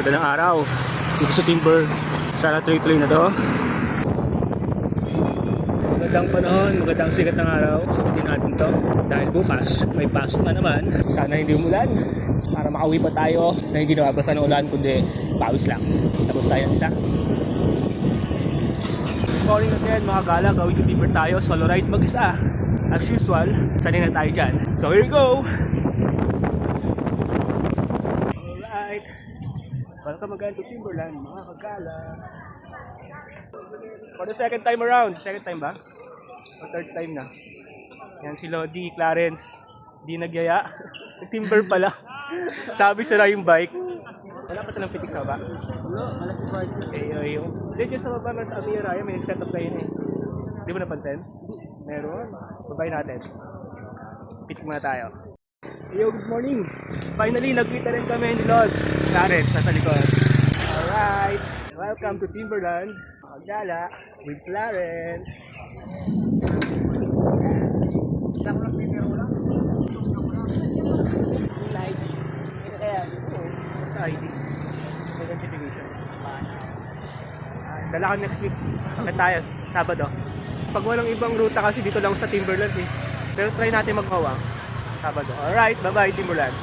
Ganda ng araw dito sa Timber. Sana tuloy-tuloy na to. Magandang panahon, magandang sikat ng araw. Sukutin natin to dahil bukas may pasok na naman. Sana hindi umulan para makauwi pa tayo na hindi nababasa ng ulan kundi pawis lang. Tapos tayo isa. Morning again mga gala, gawin to Timber tayo. Solo ride mag-isa. As usual, sanay na tayo dyan. So here we go! Alright. Welcome again to Timberland mga kagala. For the second time around. Second time ba? O third time na. Yan si Lodi, Clarence. Di nagyaya. Timber pala. Sabi sila yung bike. Wala pa talang pitik sa baba? Wala, alas si bike. Ayun. Diyan sa baba ng sa Amira, may nag-setup kayo na eh. Di mo napansin? Meron. Babay natin. Pitik muna tayo. Yo, good morning. Finally, nagkita rin kami ni Lods. Clarence, nasa likod. Alright. Welcome to Timberland. Magdala with Clarence. Isang lang video lang. Light. Sa ID. Identification. Dala ka next week. Bakit tayo? Sabado. Pag walang ibang ruta kasi dito lang sa Timberland eh. Pero try natin magmawang. Sabado. Alright, bye-bye Timberland.